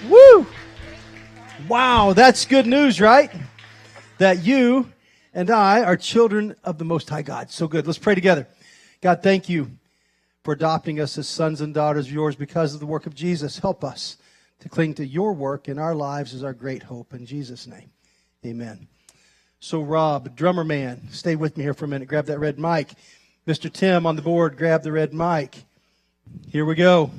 Woo! Wow, that's good news, right? That you and I are children of the Most High God. So good. Let's pray together. God, thank you for adopting us as sons and daughters of yours because of the work of Jesus. Help us to cling to your work in our lives as our great hope. In Jesus' name, amen. So Rob, drummer man, stay with me here for a minute. Grab that red mic. Mr. Tim on the board, grab the red mic. Here we go.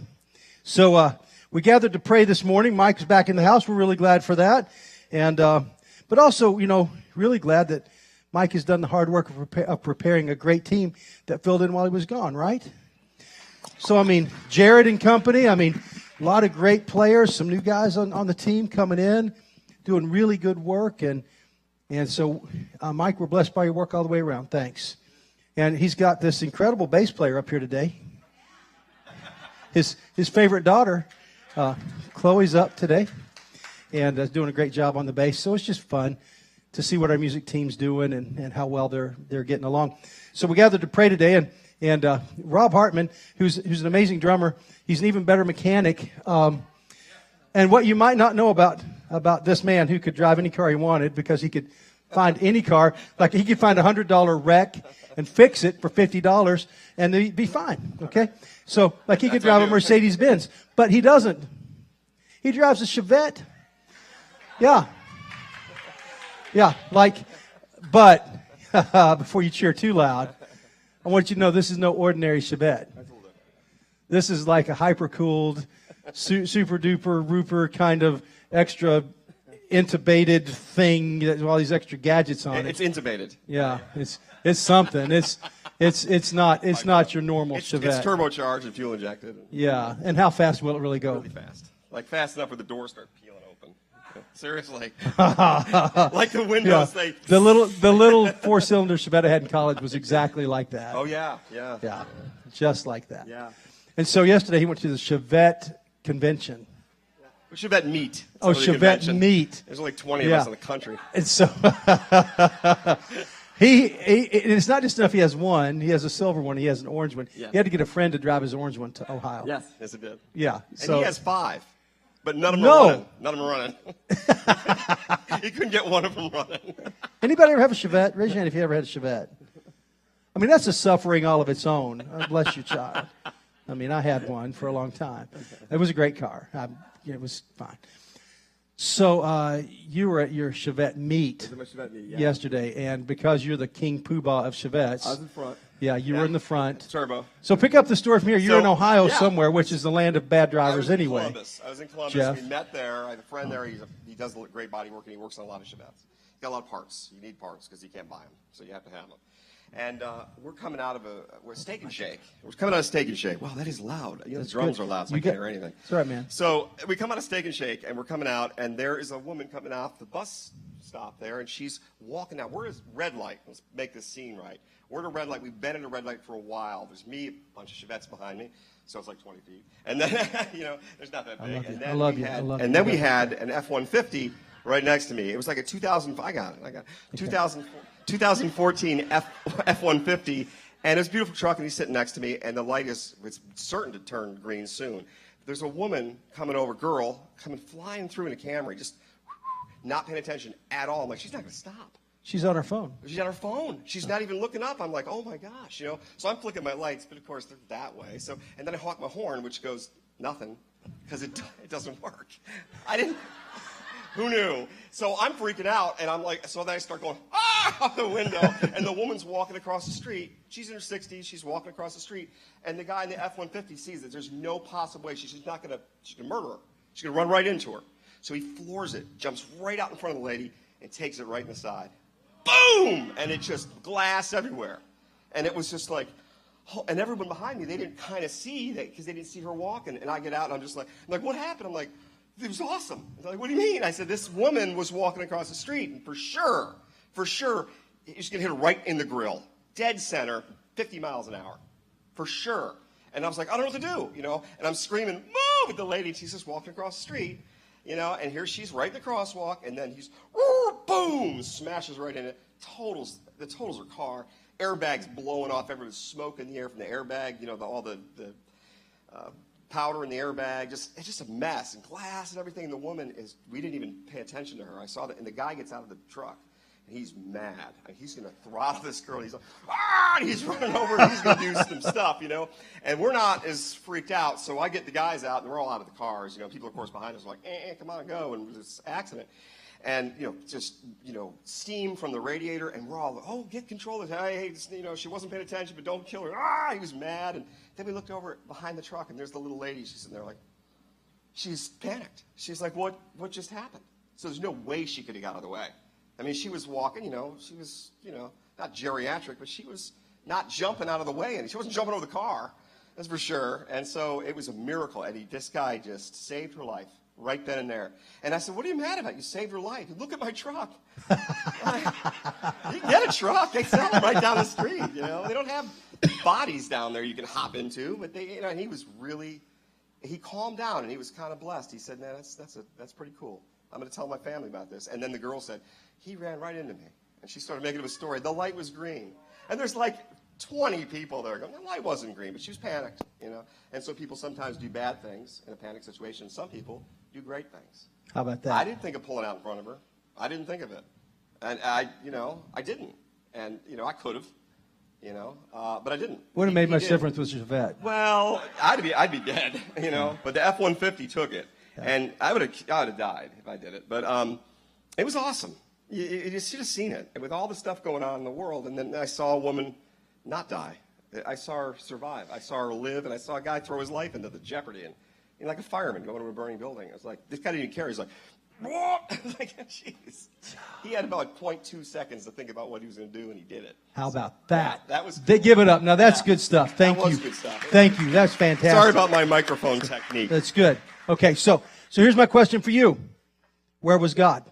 So we gathered to pray this morning. Mike's back in the house. We're really glad for that. And but also, really glad that Mike has done the hard work of preparing a great team that filled in while he was gone, right? So, Jared and company, a lot of great players, some new guys on the team coming in, doing really good work. And so, Mike, we're blessed by your work all the way around. Thanks. And he's got this incredible bass player up here today. His favorite daughter, Chloe's up today and is doing a great job on the bass. So it's just fun to see what our music team's doing and how well they're getting along. So we gathered to pray today, and Rob Hartman, who's an amazing drummer, he's an even better mechanic. And what you might not know about this man, who could drive any car he wanted because he could find any car, like he could find a $100 wreck and fix it for $50 and they'd be fine, okay? So, he could drive a Mercedes-Benz, but he doesn't. He drives a Chevette. Yeah, but before you cheer too loud, I want you to know this is no ordinary Chevette. This is like a hyper-cooled, super-duper, Rooper kind of extra intubated thing that has all these extra gadgets on it. It's intubated. Yeah, it's something. It's not your normal Chevette. It's turbocharged and fuel injected. Yeah, and how fast will it really go? Really fast. Fast enough where the doors start peeling open. Seriously. Like the windows. Yeah. The little 4-cylinder Chevette I had in college was exactly like that. Oh, yeah. Yeah, just like that. Yeah. And so yesterday he went to the Chevette convention. Chevette meet. Chevette meet. There's only 20 of us in the country. And so it's not just enough he has one. He has a silver one. He has an orange one. Yeah. He had to get a friend to drive his orange one to Ohio. Yes, it did. Yeah. And he has 5, but none of them are running. None of them are running. He couldn't get one of them running. Anybody ever have a Chevette? Raise your hand if you ever had a Chevette. That's a suffering all of its own. Bless you, child. I had one for a long time. It was a great car. It was fine. So you were at your Chevette meet yesterday, and because you're the king poobah of Chevettes. I was in front. Yeah, you were in the front. Turbo. So pick up the story from here. You're in Ohio somewhere, which is the land of bad drivers anyway. I was in Columbus. Jeff. We met there. I have a friend there. He does great body work, and he works on a lot of Chevettes. He's got a lot of parts. You need parts because you can't buy them, so you have to have them. And we're coming out of a Steak and Shake. We're coming out of Steak and Shake. Wow, that is loud. The drums are loud, so I can't hear anything. It's all right, man. So we come out of Steak and Shake, and we're coming out, and there is a woman coming off the bus stop there, and she's walking out. We're at a red light. Let's make this scene right. We're at a red light. We've been at a red light for a while. There's me, a bunch of Chevettes behind me, so it's like 20 feet. And then, there's not that big. I love you. And then we had an F-150 right next to me. It was like a 2000. I got it. 2014 F-150, and it's a beautiful truck, and he's sitting next to me, and the light it's certain to turn green soon. There's a woman coming over, girl, coming flying through in a Camry, just not paying attention at all. I'm like, she's not going to stop. She's on her phone. She's on her phone. She's not even looking up. I'm like, oh my gosh, So I'm flicking my lights, but of course they're that way. So, and then I honk my horn, which goes nothing, because it doesn't work. Who knew? So I'm freaking out, and I'm like, so then I start going, out the window, and the woman's walking across the street. She's in her 60s. She's walking across the street, and the guy in the F-150 sees it. There's no possible way. She's going to murder her. She's going to run right into her. So he floors it, jumps right out in front of the lady, and takes it right in the side. Boom! And it just glass everywhere. And it was just like, and everyone behind me, they didn't kind of see that because they didn't see her walking. And I get out, and I'm like, what happened? I'm like, it was awesome. They're like, what do you mean? I said, this woman was walking across the street, and for sure, she's going to hit her right in the grill. Dead center, 50 miles an hour. For sure. And I was like, I don't know what to do, And I'm screaming, move, at the lady, and she's just walking across the street, and here she's right in the crosswalk, and then he's, boom, smashes right in it, totals her car, airbags blowing off, everyone's smoke in the air from the airbag, all the powder in the airbag. It's just a mess, and glass and everything. And the woman we didn't even pay attention to her. I saw that, and the guy gets out of the truck, and he's mad. And he's going to throttle this girl. He's like, ah! And he's running over, and he's going to do some stuff, And we're not as freaked out, so I get the guys out, and we're all out of the cars. People, of course, behind us are like, come on, go, and this accident. And, steam from the radiator, and we're all, oh, get control of it. Hey, she wasn't paying attention, but don't kill her. Ah, he was mad. And then we looked over behind the truck, and there's the little lady. She's sitting there like, she's panicked. She's like, what just happened? So there's no way she could have got out of the way. I mean, she was walking, she was, not geriatric, but she was not jumping out of the way. And she wasn't jumping over the car, that's for sure. And so it was a miracle, Eddie. This guy just saved her life. Right then and there. And I said, what are you mad about? You saved her life. Look at my truck. You can get a truck. They sell them right down the street. They don't have bodies down there you can hop into. But and he calmed down, and he was kind of blessed. He said, man, that's pretty cool. I'm going to tell my family about this. And then the girl said, he ran right into me. And she started making up a story. The light was green. And there's like 20 people there going, the light wasn't green, but she was panicked, And so people sometimes do bad things in a panic situation. Some people do great things. How about that? I didn't think of pulling out in front of her. I didn't think of it. And I didn't. And, I could have, but I didn't. Wouldn't have made much difference with your vet. Well, I'd be dead, but the F-150 took it. Yeah. And I would have died if I did it. But it was awesome. You should have seen it. And with all the stuff going on in the world, and then I saw a woman not die. I saw her survive. I saw her live, and I saw a guy throw his life into the jeopardy, and like a fireman going to a burning building. I was like, this guy didn't even care. He's like, whoa! I was like, jeez. He had about 0.2 seconds to think about what he was going to do, and he did it. How about that? That was. They give it up. Now that's good stuff. Thank you. That was good stuff. Thank you. That's fantastic. Sorry about my microphone technique. That's good. Okay, so here's my question for you. Where was God?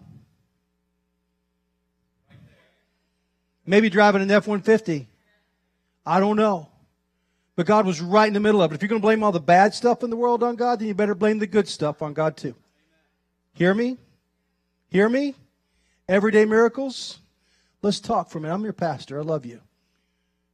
Maybe driving an F-150. I don't know. But God was right in the middle of it. If you're going to blame all the bad stuff in the world on God, then you better blame the good stuff on God too. Hear me? Hear me? Everyday miracles? Let's talk for a minute. I'm your pastor. I love you.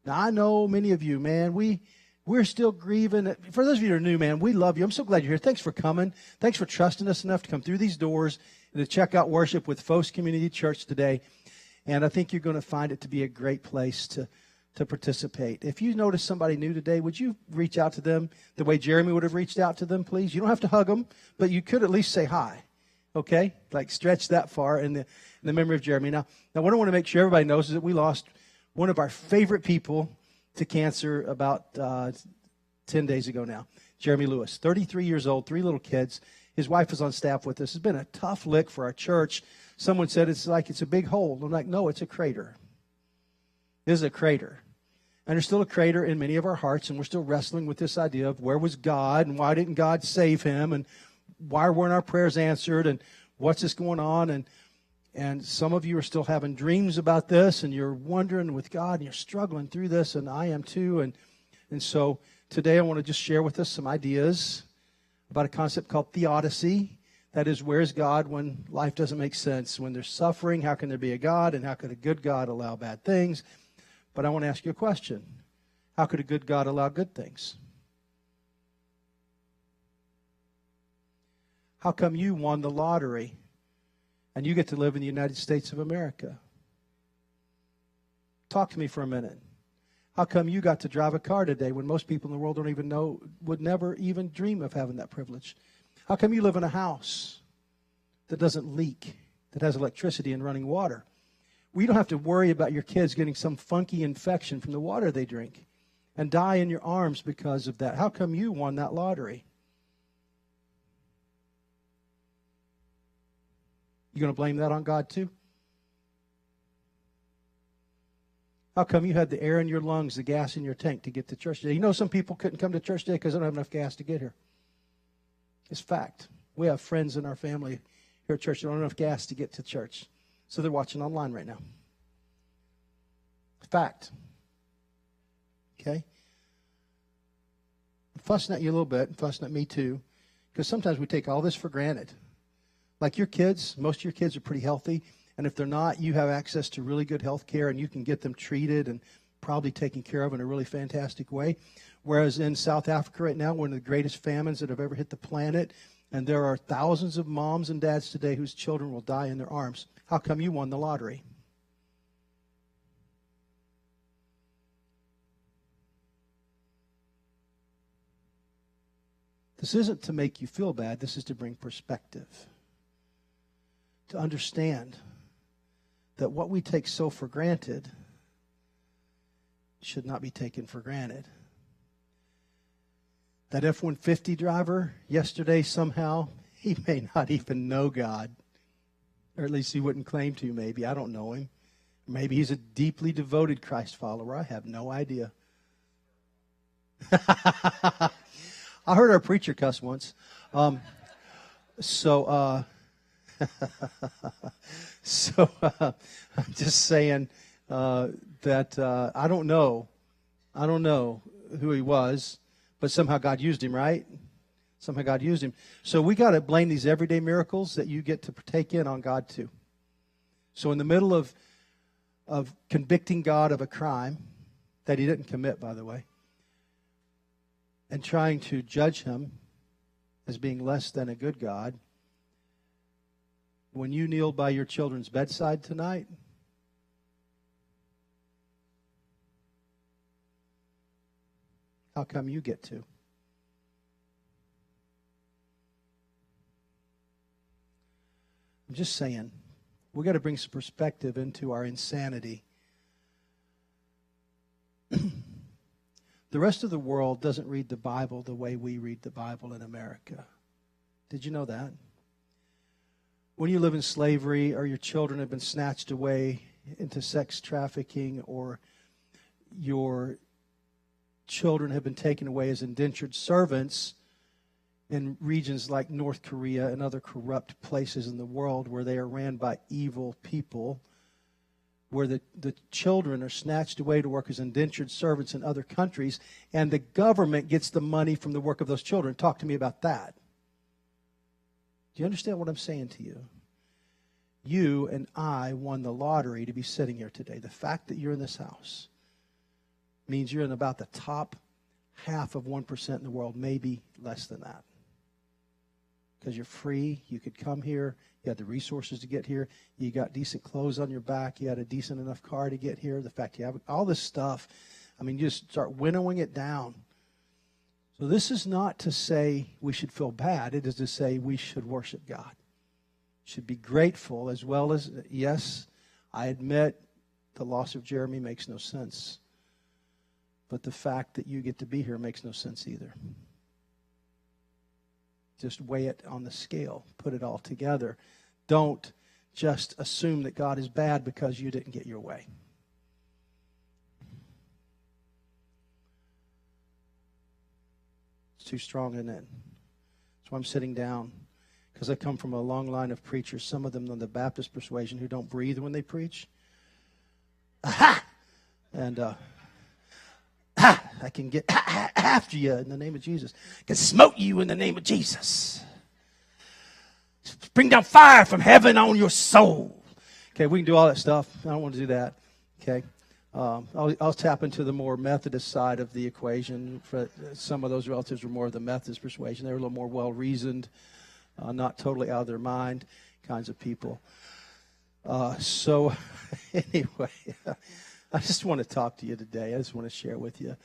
Now, I know many of you, man, we're still grieving. For those of you that are new, man, we love you. I'm so glad you're here. Thanks for coming. Thanks for trusting us enough to come through these doors and to check out worship with Phos Community Church today. And I think you're going to find it to be a great place to participate. If you notice somebody new today, would you reach out to them the way Jeremy would have reached out to them, please? You don't have to hug them, but you could at least say hi, okay? Like stretch that far in the memory of Jeremy. Now, what I want to make sure everybody knows is that we lost one of our favorite people to cancer about 10 days ago now, Jeremy Lewis, 33 years old, 3 little kids. His wife is on staff with us. It's been a tough lick for our church. Someone said it's like it's a big hole. I'm like, no, it's a crater. This is a crater. And there's still a crater in many of our hearts, and we're still wrestling with this idea of where was God, and why didn't God save him, and why weren't our prayers answered, and what's this going on? And some of you are still having dreams about this, and you're wondering with God, and you're struggling through this, and I am too. And so today I want to just share with us some ideas about a concept called theodicy. That is, where's God when life doesn't make sense? When there's suffering, how can there be a God, and how could a good God allow bad things? But I want to ask you a question. How could a good God allow good things? How come you won the lottery and you get to live in the United States of America? Talk to me for a minute. How come you got to drive a car today when most people in the world don't even know, would never even dream of having that privilege? How come you live in a house that doesn't leak, that has electricity and running water? We don't have to worry about your kids getting some funky infection from the water they drink and die in your arms because of that. How come you won that lottery? You going to blame that on God too? How come you had the air in your lungs, the gas in your tank to get to church today? You know some people couldn't come to church today because they don't have enough gas to get here. It's fact. We have friends in our family here at church that don't have enough gas to get to church. So they're watching online right now. Fact. Okay? I'm fussing at you a little bit, and fussing at me too, because sometimes we take all this for granted. Like your kids, most of your kids are pretty healthy, and if they're not, you have access to really good health care, and you can get them treated and probably taken care of in a really fantastic way. Whereas in South Africa right now, one of the greatest famines that have ever hit the planet, and there are thousands of moms and dads today whose children will die in their arms. How come you won the lottery? This isn't to make you feel bad. This is to bring perspective. To understand that what we take so for granted should not be taken for granted. That F-150 driver yesterday, somehow, he may not even know God. Or at least he wouldn't claim to, maybe. I don't know him. Maybe he's a deeply devoted Christ follower. I have no idea. I heard our preacher cuss once. I'm just saying that I don't know. I don't know who he was, but somehow God used him, right? Somehow God used him. So we got to blame these everyday miracles that you get to partake in on God too. So in the middle of convicting God of a crime that he didn't commit, by the way, and trying to judge him as being less than a good God, when you kneel by your children's bedside tonight, how come you get to? I'm just saying, we've got to bring some perspective into our insanity. The rest of the world doesn't read the Bible the way we read the Bible in America. Did you know that? When you live in slavery, or your children have been snatched away into sex trafficking, or your children have been taken away as indentured servants in regions like North Korea and other corrupt places in the world where they are ran by evil people, where the children are snatched away to work as indentured servants in other countries, and the government gets the money from the work of those children. Talk to me about that. Do you understand what I'm saying to you? You and I won the lottery to be sitting here today. The fact that you're in this house means you're in about the top half of 1% in the world, maybe less than that. Because you're free, you could come here, you had the resources to get here, you got decent clothes on your back, you had a decent enough car to get here, the fact you have all this stuff, I mean, you just start winnowing it down. So this is not to say we should feel bad, it is to say we should worship God. Should be grateful, as well as, yes, I admit the loss of Jeremy makes no sense. But the fact that you get to be here makes no sense either. Just weigh it on the scale. Put it all together. Don't just assume that God is bad because you didn't get your way. It's too strong, isn't it? That's why I'm sitting down. Because I come from a long line of preachers, some of them on the Baptist persuasion, who don't breathe when they preach. Aha! And I can get after you in the name of Jesus. I can smote you in the name of Jesus. Bring down fire from heaven on your soul. Okay, we can do all that stuff. I don't want to do that. Okay, I'll tap into the more Methodist side of the equation. For some of those relatives were more of the Methodist persuasion. They were a little more well-reasoned, not totally out of their mind kinds of people. So anyway, I just want to talk to you today. I just want to share with you.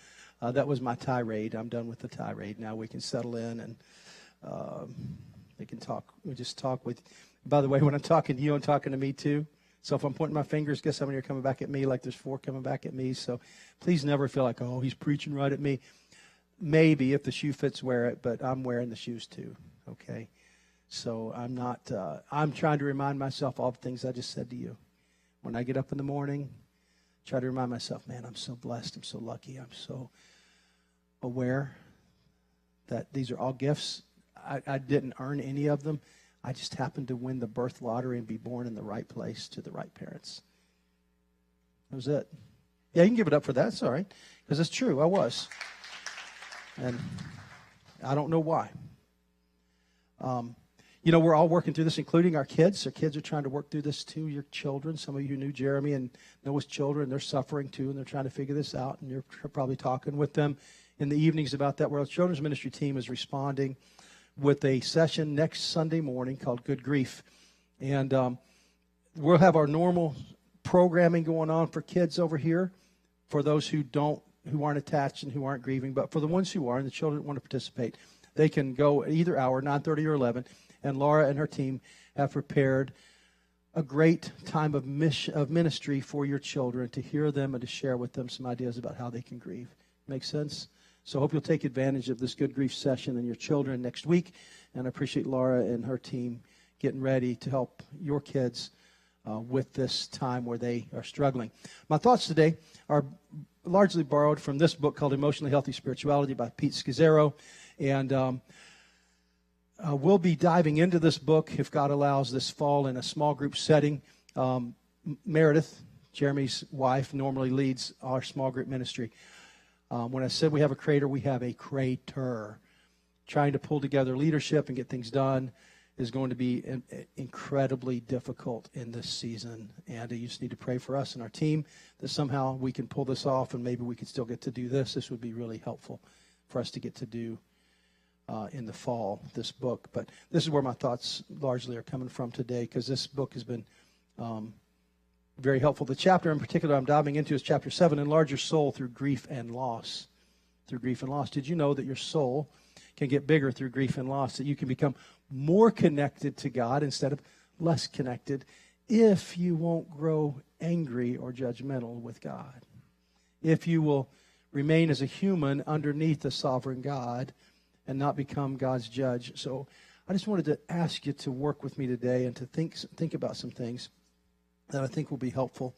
That was my tirade. I'm done with the tirade. Now we can settle in and we can talk. We just talk with. By the way, when I'm talking to you, I'm talking to me too. So if I'm pointing my fingers, guess how many are coming back at me? Like there's 4 coming back at me. So please never feel like, oh, he's preaching right at me. Maybe if the shoe fits, wear it. But I'm wearing the shoes too. Okay. So I'm not. I'm trying to remind myself all the things I just said to you. When I get up in the morning, try to remind myself, man, I'm so blessed. I'm so lucky. I'm so aware that these are all gifts. I didn't earn any of them. I just happened to win the birth lottery and be born in the right place to the right parents. That was it. Yeah, you can give it up for that. It's all right. Because it's true. I was. And I don't know why. You know, we're all working through this, including our kids. Our kids are trying to work through this too, your children. Some of you knew Jeremy and Noah's children. They're suffering too, and they're trying to figure this out. And you're probably talking with them in the evenings about that. Where our children's ministry team is responding with a session next Sunday morning called Good Grief. And we'll have our normal programming going on for kids over here, for those who aren't attached and who aren't grieving. But for the ones who are and the children that want to participate, they can go at either hour, 9:30 or 11. And Laura and her team have prepared a great time of ministry for your children, to hear them and to share with them some ideas about how they can grieve. Make sense? So I hope you'll take advantage of this Good Grief session and your children next week. And I appreciate Laura and her team getting ready to help your kids with this time where they are struggling. My thoughts today are largely borrowed from this book called Emotionally Healthy Spirituality by Pete Scazzaro. And we'll be diving into this book, if God allows, this fall in a small group setting. Meredith, Jeremy's wife, normally leads our small group ministry. When I said we have a creator, we have a crater. Trying to pull together leadership and get things done is going to be incredibly difficult in this season. And you just need to pray for us and our team that somehow we can pull this off, and maybe we could still get to do this. This would be really helpful for us to get to do in the fall, this book. But this is where my thoughts largely are coming from today, because this book has been very helpful. The chapter in particular I'm diving into is chapter 7, Enlarge Your Soul Through Grief and Loss. Through grief and loss. Did you know that your soul can get bigger through grief and loss, that you can become more connected to God instead of less connected if you won't grow angry or judgmental with God? If you will remain as a human underneath a sovereign God and not become God's judge. So I just wanted to ask you to work with me today and to think about some things that I think will be helpful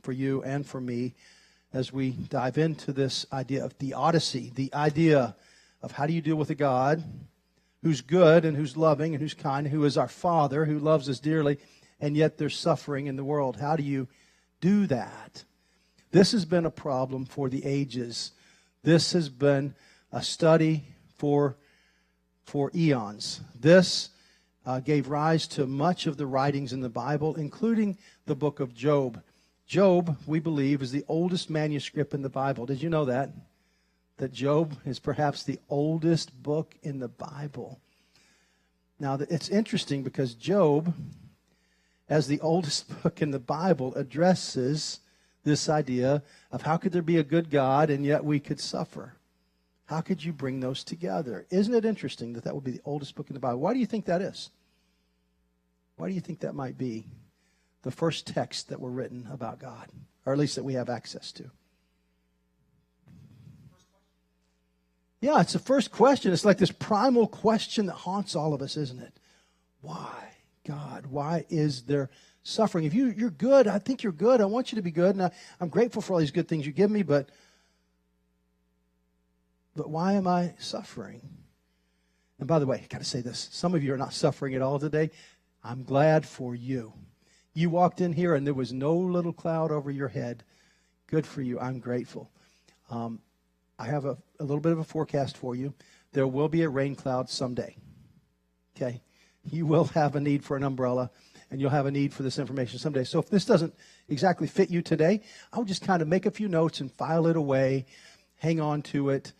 for you and for me as we dive into this idea of theodicy, the idea of how do you deal with a God who's good and who's loving and who's kind, who is our Father, who loves us dearly, and yet there's suffering in the world. How do you do that? This has been a problem for the ages. This has been a study for eons. This gave rise to much of the writings in the Bible, including the book of Job. Job, we believe, is the oldest manuscript in the Bible. Did you know that? That Job is perhaps the oldest book in the Bible. Now, it's interesting because Job, as the oldest book in the Bible, addresses this idea of how could there be a good God and yet we could suffer? How could you bring those together? Isn't it interesting that that would be the oldest book in the Bible? Why do you think that is? Why do you think that might be the first text that were written about God, or at least that we have access to? Yeah, it's the first question. It's like this primal question that haunts all of us, isn't it? Why, God? Why is there suffering? If you're good, I think you're good. I want you to be good, and I'm grateful for all these good things you give me, but why am I suffering? And by the way, I got to say this. Some of you are not suffering at all today. I'm glad for you. You walked in here and there was no little cloud over your head. Good for you. I'm grateful. I have a little bit of a forecast for you. There will be a rain cloud someday. Okay? You will have a need for an umbrella, and you'll have a need for this information someday. So if this doesn't exactly fit you today, I'll just kind of make a few notes and file it away, hang on to it,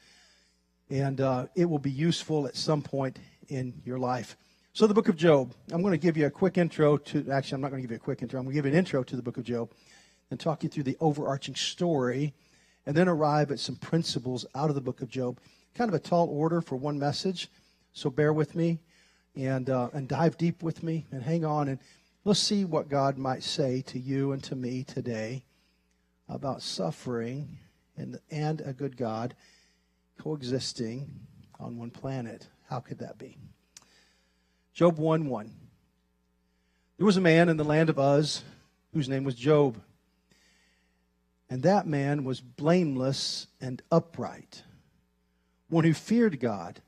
and it will be useful at some point in your life. So the book of Job, I'm going to give you a quick intro to, actually I'm not going to give you a quick intro, I'm going to give you an intro to the book of Job and talk you through the overarching story, and then arrive at some principles out of the book of Job. Kind of a tall order for one message, so bear with me and dive deep with me and hang on, and let's see what God might say to you and to me today about suffering and a good God coexisting on one planet. How could that be? Job 1:1. There was a man in the land of Uz whose name was Job. And that man was blameless and upright, one who feared God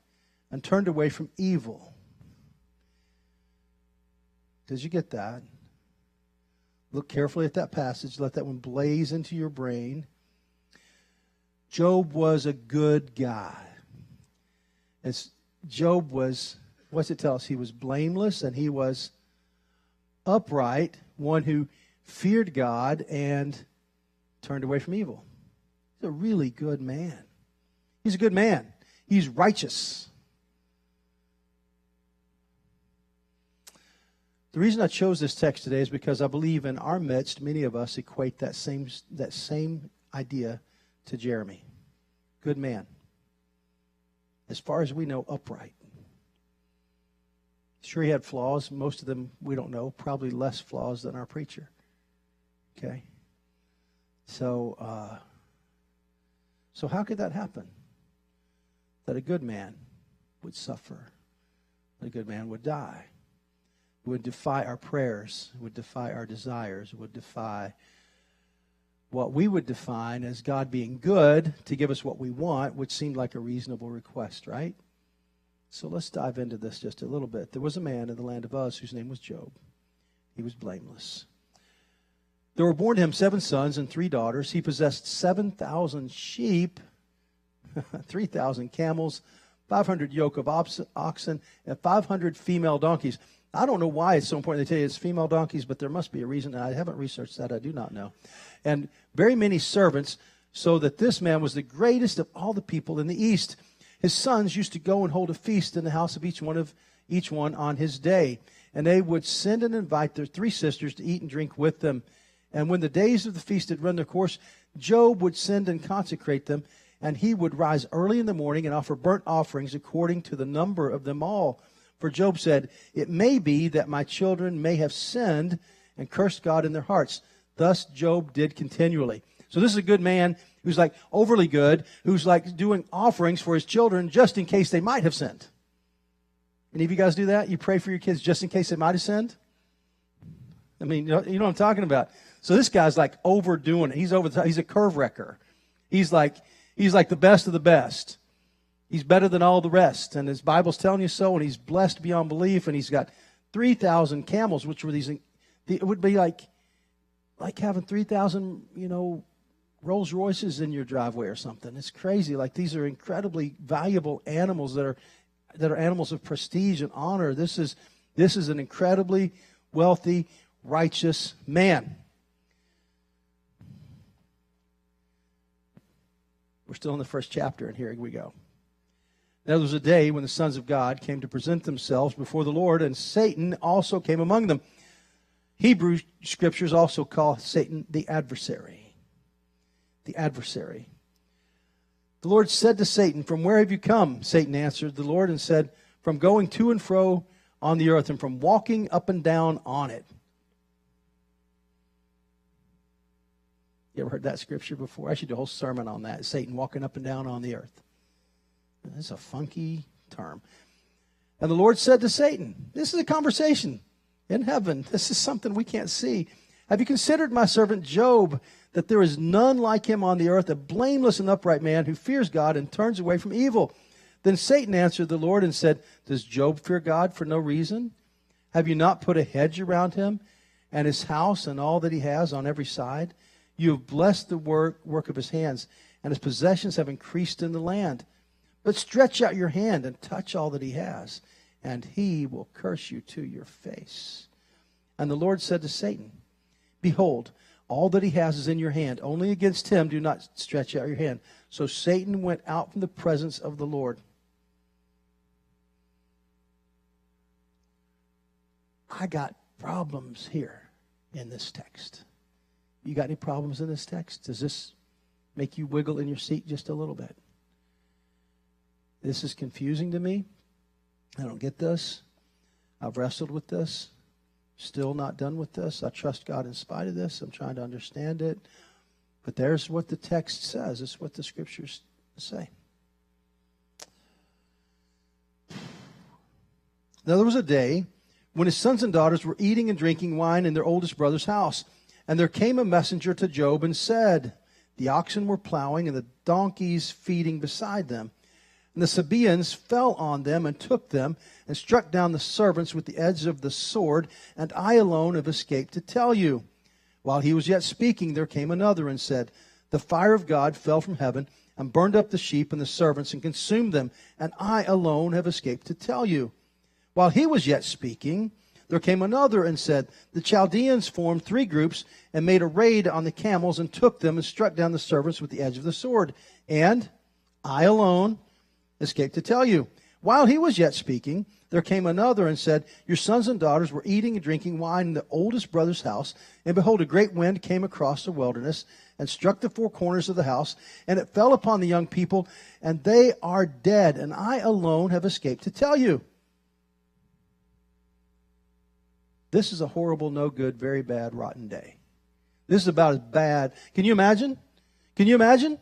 and turned away from evil. Did you get that? Look carefully at that passage. Let that one blaze into your brain. Job was a good guy. As Job was What's it tell us? He was blameless and he was upright, one who feared God and turned away from evil. He's a really good man. He's a good man. He's righteous. The reason I chose this text today is because I believe in our midst, many of us equate that same idea to Jeremy. Good man. As far as we know, upright. Sure, he had flaws. Most of them we don't know. Probably less flaws than our preacher. Okay? So how could that happen? That a good man would suffer. That a good man would die. It would defy our prayers. It would defy our desires. It would defy what we would define as God being good to give us what we want, which seemed like a reasonable request, right? So let's dive into this just a little bit. There was a man in the land of Uz whose name was Job. He was blameless. There were born to him 7 sons and 3 daughters. He possessed 7,000 sheep, 3,000 camels, 500 yoke of oxen, and 500 female donkeys. I don't know why it's so important they tell you it's female donkeys, but there must be a reason. I haven't researched that. I do not know. And very many servants, so that this man was the greatest of all the people in the East. His sons used to go and hold a feast in the house of each one on his day. And they would send and invite their 3 sisters to eat and drink with them. And when the days of the feast had run their course, Job would send and consecrate them. And he would rise early in the morning and offer burnt offerings according to the number of them all. For Job said, "It may be that my children may have sinned and cursed God in their hearts." Thus Job did continually. So this is a good man who's like overly good, who's like doing offerings for his children just in case they might have sinned. Any of you guys do that? You pray for your kids just in case they might have sinned? I mean, you know what I'm talking about. So this guy's like overdoing it. He's over the top. He's a curve wrecker. He's like the best of the best. He's better than all the rest. And his Bible's telling you so, and he's blessed beyond belief, and he's got 3,000 camels, which were these, it would be like having 3,000, Rolls Royces in your driveway or something. It's crazy. Like, these are incredibly valuable animals that are animals of prestige and honor. This is an incredibly wealthy, righteous man. We're still in the first chapter, and here we go. There was a day when the sons of God came to present themselves before the Lord, and Satan also came among them. Hebrew scriptures also call Satan the adversary. The adversary. The Lord said to Satan, "From where have you come?" Satan answered the Lord and said, "From going to and fro on the earth, and from walking up and down on it." You ever heard that scripture before? I should do a whole sermon on that. Satan walking up and down on the earth. That's a funky term. And the Lord said to Satan, this is a conversation in heaven. This is something we can't see. "Have you considered my servant Job, that there is none like him on the earth, a blameless and upright man who fears God and turns away from evil?" Then Satan answered the Lord and said, "Does Job fear God for no reason? Have you not put a hedge around him and his house and all that he has on every side? You have blessed the work of his hands, and his possessions have increased in the land. But stretch out your hand and touch all that he has, and he will curse you to your face." And the Lord said to Satan, "Behold, all that he has is in your hand. Only against him do not stretch out your hand." So Satan went out from the presence of the Lord. I got problems here in this text. You got any problems in this text? Does this make you wiggle in your seat just a little bit? This is confusing to me. I don't get this. I've wrestled with this. Still not done with this. I trust God in spite of this. I'm trying to understand it. But there's what the text says. It's what the scriptures say. Now there was a day when his sons and daughters were eating and drinking wine in their oldest brother's house. And there came a messenger to Job and said, the oxen were plowing and the donkeys feeding beside them. And the Sabaeans fell on them and took them and struck down the servants with the edge of the sword, and I alone have escaped to tell you. While he was yet speaking, there came another and said, the fire of God fell from heaven and burned up the sheep and the servants and consumed them, and I alone have escaped to tell you. While he was yet speaking, there came another and said, the Chaldeans formed 3 groups and made a raid on the camels and took them and struck down the servants with the edge of the sword. And I alone escaped to tell you. While he was yet speaking, there came another and said, your sons and daughters were eating and drinking wine in the oldest brother's house. And behold, a great wind came across the wilderness and struck the 4 corners of the house. And it fell upon the young people, and they are dead. And I alone have escaped to tell you. This is a horrible, no good, very bad, rotten day. This is about as bad. Can you imagine? Can you imagine?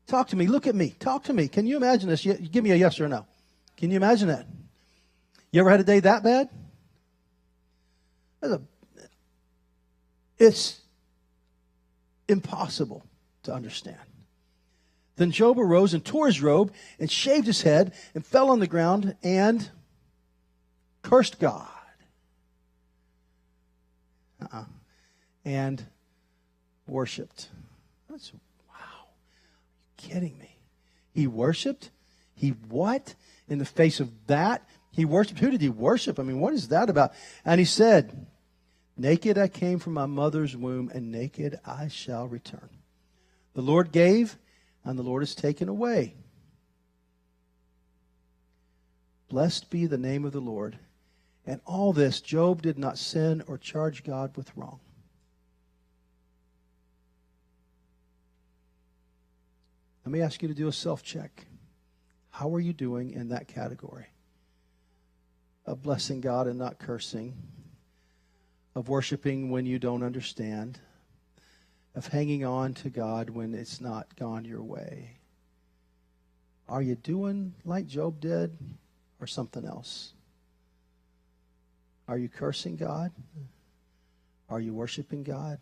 Talk to me. Look at me. Talk to me. Can you imagine this? Give me a yes or a no. Can you imagine that? You ever had a day that bad? It's impossible to understand. Then Job arose and tore his robe and shaved his head and fell on the ground and cursed God. And worshipped. That's, wow. Are you kidding me? He worshipped? He what? In the face of that? He worshipped. Who did he worship? I mean, what is that about? And he said, naked I came from my mother's womb, and naked I shall return. The Lord gave, and the Lord has taken away. Blessed be the name of the Lord. And all this, Job did not sin or charge God with wrong. Let me ask you to do a self-check. How are you doing in that category? Of blessing God and not cursing. Of worshiping when you don't understand. Of hanging on to God when it's not gone your way. Are you doing like Job did or something else? Are you cursing God? Are you worshiping God?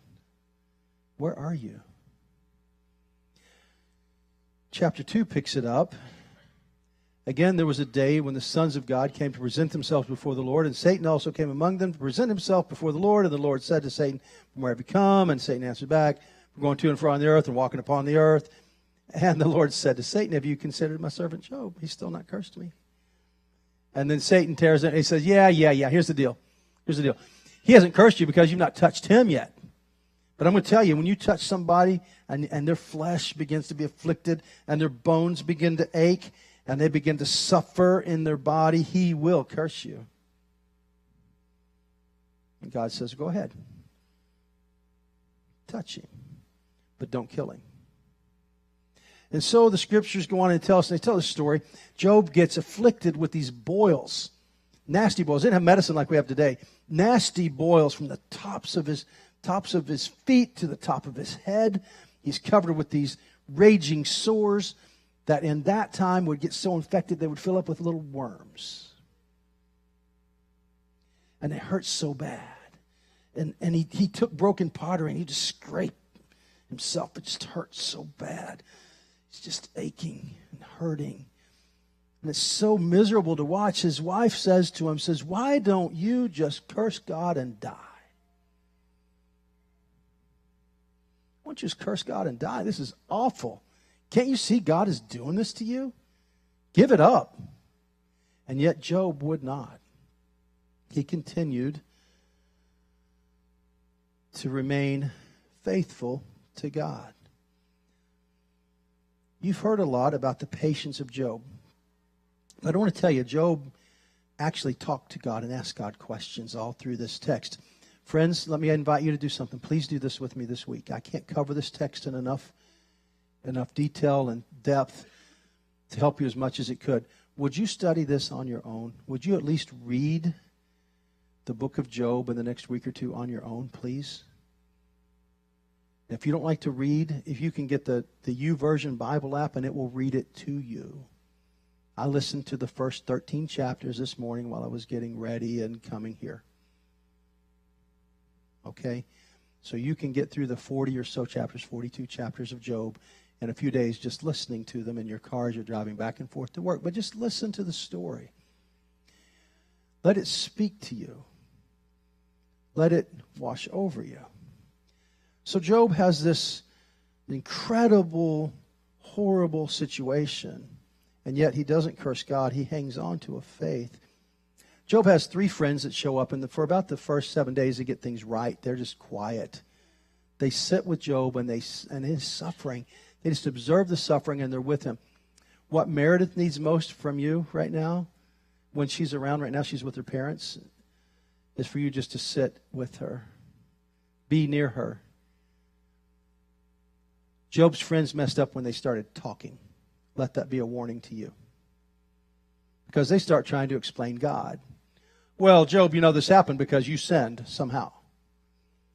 Where are you? Chapter 2 picks it up. Again, there was a day when the sons of God came to present themselves before the Lord, and Satan also came among them to present himself before the Lord. And the Lord said to Satan, from where have you come? And Satan answered back, we're going to and fro on the earth and walking upon the earth. And the Lord said to Satan, have you considered my servant Job? He's still not cursed me. And then Satan tears it and he says, yeah. Here's the deal. He hasn't cursed you because you've not touched him yet. But I'm going to tell you, when you touch somebody and their flesh begins to be afflicted and their bones begin to ache and they begin to suffer in their body, he will curse you. And God says, go ahead. Touch him. But don't kill him. And so the scriptures go on and tell us, and they tell this story, Job gets afflicted with these boils, nasty boils. They didn't have medicine like we have today. Nasty boils from the tops of his feet to the top of his head. He's covered with these raging sores that in that time would get so infected they would fill up with little worms. And it hurts so bad. And he took broken pottery and he just scraped himself. It just hurts so bad. It's just aching and hurting. And it's so miserable to watch. His wife says to him, why don't you just curse God and die? Why don't you just curse God and die? This is awful. Can't you see God is doing this to you? Give it up. And yet Job would not. He continued to remain faithful to God. You've heard a lot about the patience of Job. But I want to tell you, Job actually talked to God and asked God questions all through this text. Friends, let me invite you to do something. Please do this with me this week. I can't cover this text in enough detail and depth to help you as much as it could. Would you study this on your own? Would you at least read the book of Job in the next week or two on your own, please? If you don't like to read, if you can get the YouVersion Bible app and it will read it to you. I listened to the first 13 chapters this morning while I was getting ready and coming here. Okay? So you can get through the 40 or so chapters, 42 chapters of Job in a few days just listening to them in your car as you're driving back and forth to work. But just listen to the story. Let it speak to you. Let it wash over you. So Job has this incredible, horrible situation, and yet he doesn't curse God. He hangs on to a faith. Job has 3 friends that show up, and for about the first 7 days they get things right. They're just quiet. They sit with Job and his suffering. They just observe the suffering and they're with him. What Meredith needs most from you right now, when she's around right now, she's with her parents, is for you just to sit with her. Be near her. Job's friends messed up when they started talking. Let that be a warning to you. Because they start trying to explain God. Well, Job, you know this happened because you sinned somehow.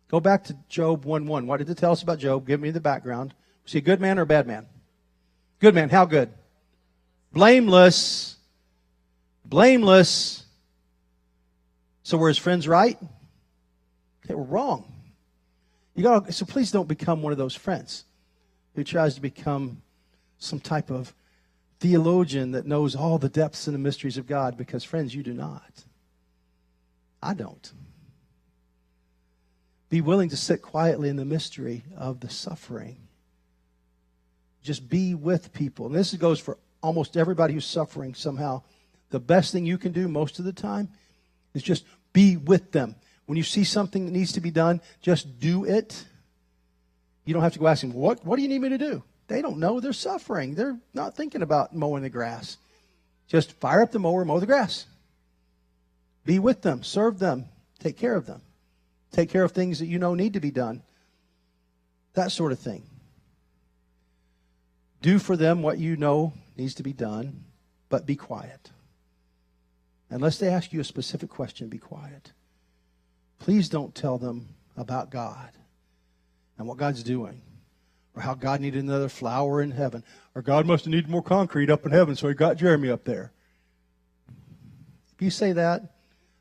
Go back to Job 1:1. What did it tell us about Job? Give me the background. Was he a good man or a bad man? Good man. How good? Blameless. Blameless. So were his friends right? They were wrong. So please don't become one of those friends who tries to become some type of theologian that knows all the depths and the mysteries of God, because, friends, you do not. I don't. Be willing to sit quietly in the mystery of the suffering. Just be with people. And this goes for almost everybody who's suffering somehow. The best thing you can do most of the time is just be with them. When you see something that needs to be done, just do it. You don't have to go ask them, what do you need me to do? They don't know. They're suffering. They're not thinking about mowing the grass. Just fire up the mower, mow the grass. Be with them. Serve them. Take care of them. Take care of things that you know need to be done. That sort of thing. Do for them what you know needs to be done, but be quiet. Unless they ask you a specific question, be quiet. Please don't tell them about God and what God's doing, or how God needed another flower in heaven, or God must have needed more concrete up in heaven, so he got Jeremy up there. If you say that,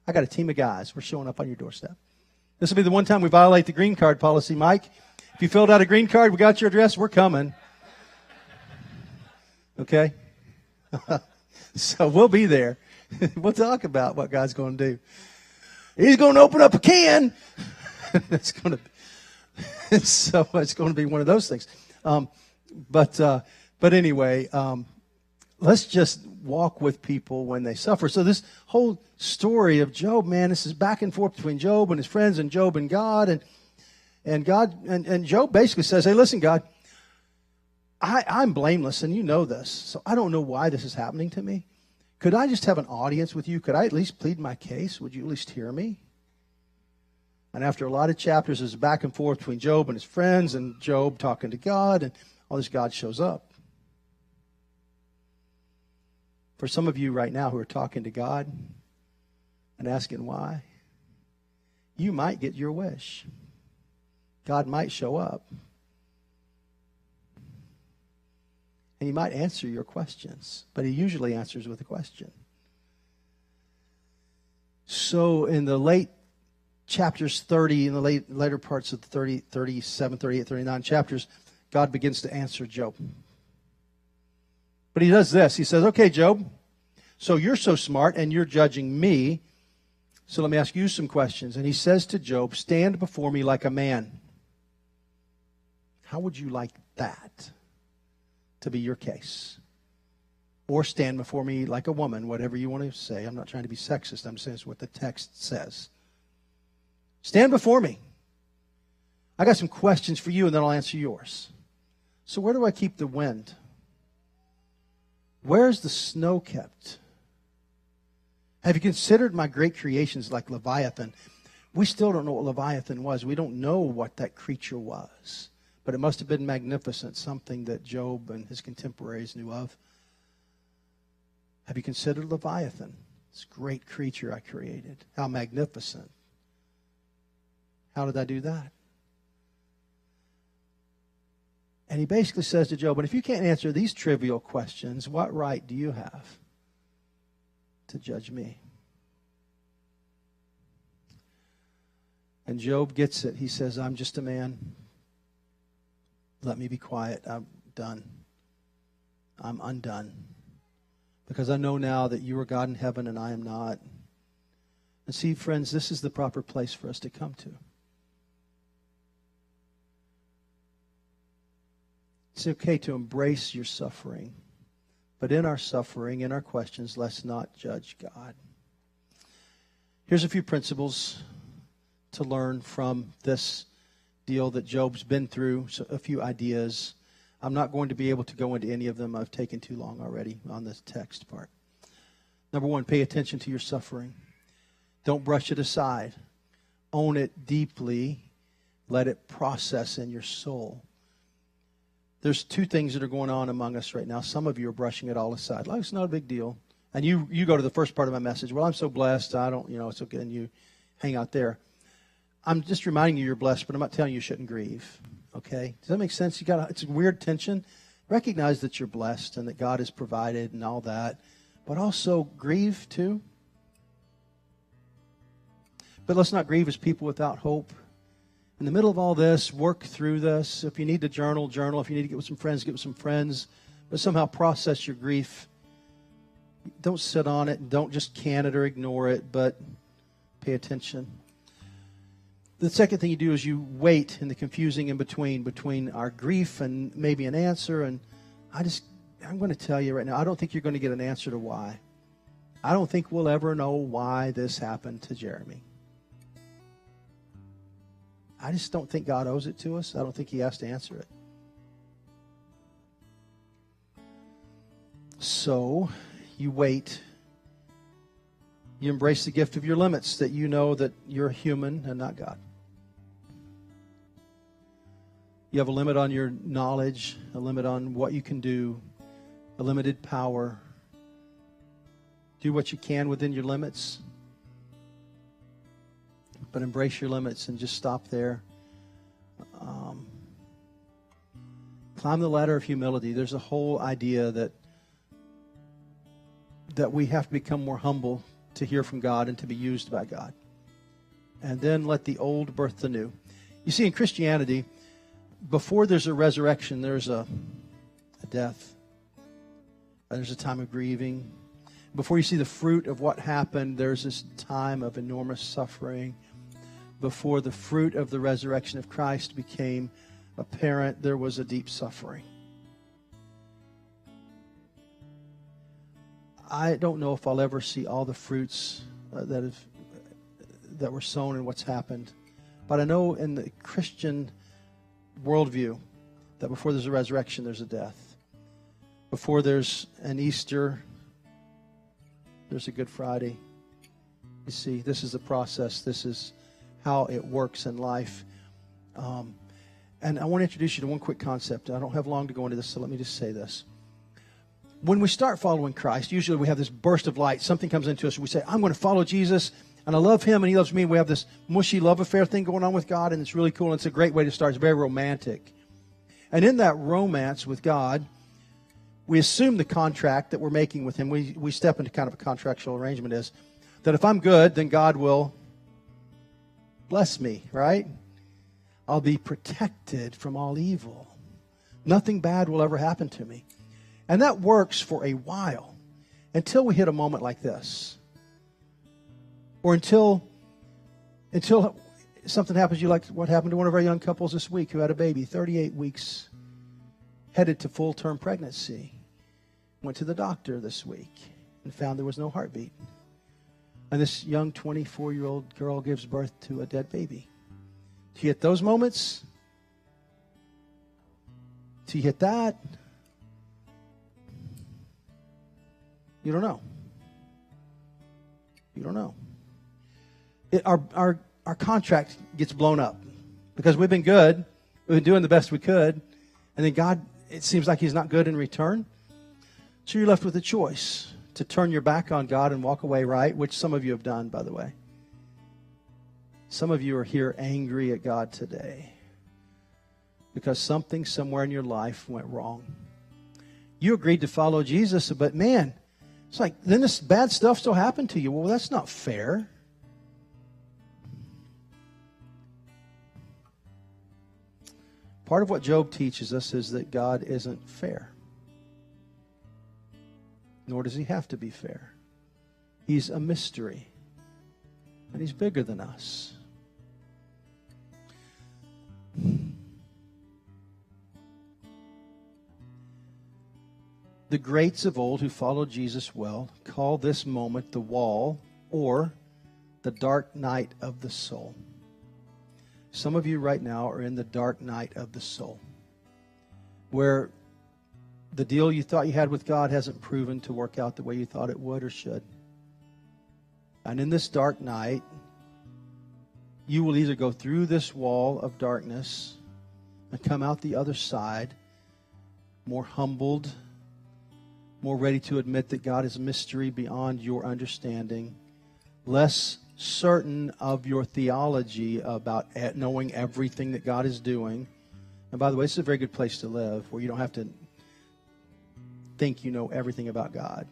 I got a team of guys. We're showing up on your doorstep. This will be the one time we violate the green card policy, Mike. If you filled out a green card, we got your address, we're coming. Okay? So we'll be there. We'll talk about what God's going to do. He's going to open up a can. It's going to be one of those things. But anyway, let's just walk with people when they suffer. So this whole story of Job, man, this is back and forth between Job and his friends and Job and God. And God and Job basically says, hey, listen, God, I'm blameless, and you know this. So I don't know why this is happening to me. Could I just have an audience with you? Could I at least plead my case? Would you at least hear me? And after a lot of chapters, there's back and forth between Job and his friends and Job talking to God, and all this, God shows up. For some of you right now who are talking to God and asking why, you might get your wish. God might show up. And he might answer your questions, but he usually answers with a question. So in the late chapters 30, in the later parts of the 30, 37, 38, 39 chapters, God begins to answer Job. But he does this. He says, okay, Job, so you're so smart and you're judging me. So let me ask you some questions. And he says to Job, stand before me like a man. How would you like that to be your case? Or stand before me like a woman, whatever you want to say. I'm not trying to be sexist. I'm saying it's what the text says. Stand before me. I got some questions for you, and then I'll answer yours. So where do I keep the wind? Where's the snow kept? Have you considered my great creations like Leviathan? We still don't know what Leviathan was. We don't know what that creature was. But it must have been magnificent, something that Job and his contemporaries knew of. Have you considered Leviathan? This great creature I created. How magnificent. How did I do that? And he basically says to Job, and if you can't answer these trivial questions, what right do you have to judge me? And Job gets it. He says, I'm just a man. Let me be quiet. I'm done. I'm undone. Because I know now that you are God in heaven and I am not. And see, friends, this is the proper place for us to come to. It's okay to embrace your suffering. But in our suffering, in our questions, let's not judge God. Here's a few principles to learn from this deal that Job's been through, so a few ideas. I'm not going to be able to go into any of them. I've taken too long already on this text part. Number one, pay attention to your suffering. Don't brush it aside. Own it deeply. Let it process in your soul. There's two things that are going on among us right now. Some of you are brushing it all aside. Life's not a big deal. And you go to the first part of my message. Well, I'm so blessed. I don't, it's okay. And you hang out there. I'm just reminding you you're blessed, but I'm not telling you shouldn't grieve. Okay? Does that make sense? It's a weird tension. Recognize that you're blessed and that God has provided and all that. But also grieve too. But let's not grieve as people without hope. In the middle of all this, work through this. If you need to journal. If you need to get with some friends, get with some friends. But somehow process your grief. Don't sit on it. Don't just can it or ignore it, but pay attention. The second thing you do is you wait in the confusing in between our grief and maybe an answer. And I'm going to tell you right now, I don't think you're going to get an answer to why. I don't think we'll ever know why this happened to Jeremy. I just don't think God owes it to us. I don't think he has to answer it. So, you wait. You embrace the gift of your limits, that you know that you're human and not God. You have a limit on your knowledge, a limit on what you can do, a limited power. Do what you can within your limits. But embrace your limits and just stop there. Climb the ladder of humility. There's a whole idea that we have to become more humble to hear from God and to be used by God. And then let the old birth the new. You see, in Christianity, before there's a resurrection, there's a death. There's a time of grieving. Before you see the fruit of what happened, there's this time of enormous suffering. Before the fruit of the resurrection of Christ became apparent, there was a deep suffering. I don't know if I'll ever see all the fruits that were sown and what's happened. But I know in the Christian worldview that before there's a resurrection, there's a death. Before there's an Easter, there's a Good Friday. You see, this is the process. This is how it works in life. And I want to introduce you to one quick concept. I don't have long to go into this, so let me just say this. When we start following Christ, usually we have this burst of light. Something comes into us, and we say, I'm going to follow Jesus, and I love him, and he loves me. We have this mushy love affair thing going on with God, and it's really cool, and it's a great way to start. It's very romantic. And in that romance with God, we assume the contract that we're making with him. We step into kind of a contractual arrangement is that if I'm good, then God will bless me, right? I'll be protected from all evil. Nothing bad will ever happen to me. And that works for a while until we hit a moment like this. Or until something happens, you like what happened to one of our young couples this week who had a baby, 38 weeks, headed to full-term pregnancy. Went to the doctor this week and found there was no heartbeat. And this young 24-year-old girl gives birth to a dead baby. Do you hit those moments? Do you hit that? You don't know. You don't know. Our contract gets blown up because we've been good. We've been doing the best we could. And then God, it seems like he's not good in return. So you're left with a choice to turn your back on God and walk away, right? Which some of you have done, by the way. Some of you are here angry at God today because something somewhere in your life went wrong. You agreed to follow Jesus, but man, it's like, then this bad stuff still happened to you. Well, that's not fair. Part of what Job teaches us is that God isn't fair. Nor does he have to be fair. He's a mystery. And he's bigger than us. The greats of old who followed Jesus well call this moment the wall or the dark night of the soul. Some of you right now are in the dark night of the soul, where the deal you thought you had with God hasn't proven to work out the way you thought it would or should. And in this dark night, you will either go through this wall of darkness and come out the other side more humbled, more ready to admit that God is a mystery beyond your understanding, less certain of your theology about knowing everything that God is doing. And by the way, this is a very good place to live, where you don't have to think you know everything about God.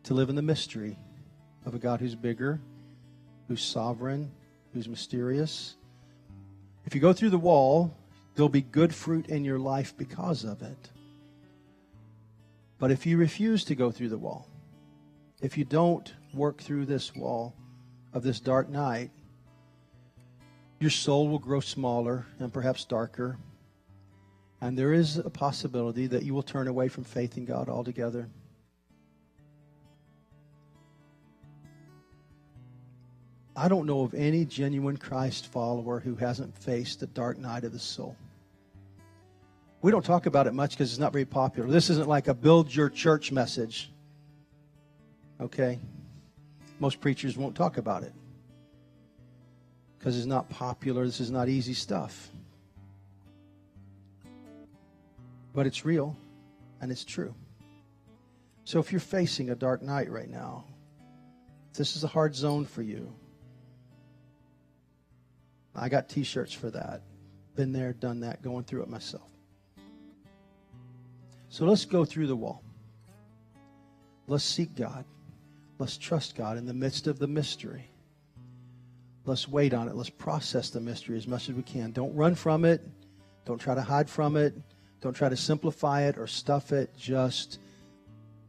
To live in the mystery of a God who's bigger, who's sovereign, who's mysterious. If you go through the wall, there'll be good fruit in your life because of it. But if you refuse to go through the wall, if you don't work through this wall of this dark night, your soul will grow smaller and perhaps darker. And there is a possibility that you will turn away from faith in God altogether. I don't know of any genuine Christ follower who hasn't faced the dark night of the soul. We don't talk about it much because it's not very popular. This isn't like a build your church message. Okay? Most preachers won't talk about it because it's not popular. This is not easy stuff. But it's real and it's true. So if you're facing a dark night right now, this is a hard zone for you. I got t-shirts for that. Been there, done that, going through it myself. So let's go through the wall. Let's seek God. Let's trust God in the midst of the mystery. Let's wait on it. Let's process the mystery as much as we can. Don't run from it. Don't try to hide from it. Don't try to simplify it or stuff it. Just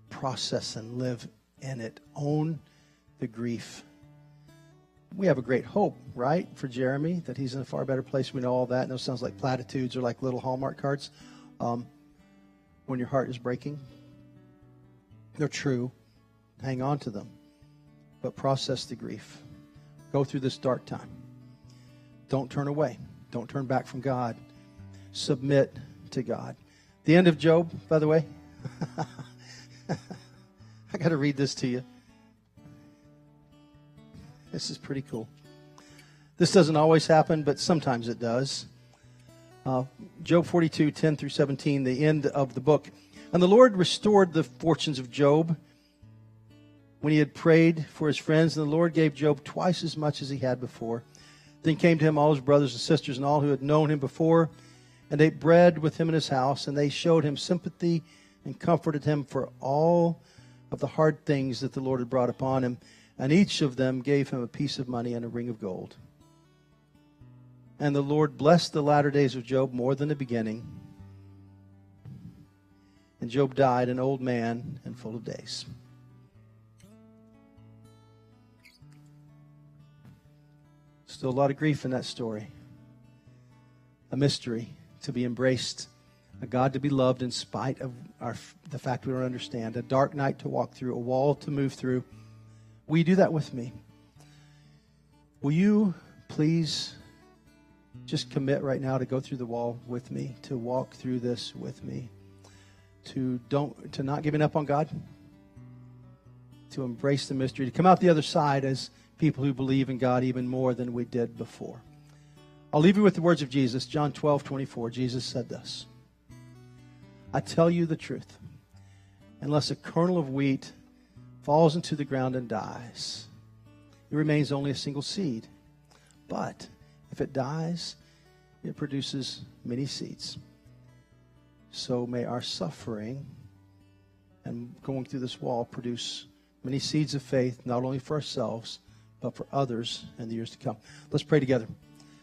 process and live in it. Own the grief. We have a great hope, right, for Jeremy, that he's in a far better place. We know all that. And those sounds like platitudes or like little Hallmark cards. When your heart is breaking, they're true. Hang on to them. But process the grief. Go through this dark time. Don't turn away. Don't turn back from God. Submit to God. The end of Job, by the way. I got to read this to you. This is pretty cool. This doesn't always happen, but sometimes it does. Job 42, 10 through 17, the end of the book. And the Lord restored the fortunes of Job when he had prayed for his friends. And the Lord gave Job twice as much as he had before. Then came to him all his brothers and sisters and all who had known him before, and ate bread with him in his house. And they showed him sympathy and comforted him for all of the hard things that the Lord had brought upon him. And each of them gave him a piece of money and a ring of gold. And the Lord blessed the latter days of Job more than the beginning. And Job died an old man and full of days. Still a lot of grief in that story. A mystery to be embraced. A God to be loved in spite of the fact we don't understand. A dark night to walk through. A wall to move through. Will you do that with me? Will you please just commit right now to go through the wall with me, to walk through this with me, to not giving up on God, to embrace the mystery, to come out the other side as people who believe in God even more than we did before. I'll leave you with the words of Jesus, John 12:24. Jesus said this, I tell you the truth, unless a kernel of wheat falls into the ground and dies, it remains only a single seed. But if it dies, it produces many seeds. So may our suffering and going through this wall produce many seeds of faith, not only for ourselves, but for others in the years to come. Let's pray together.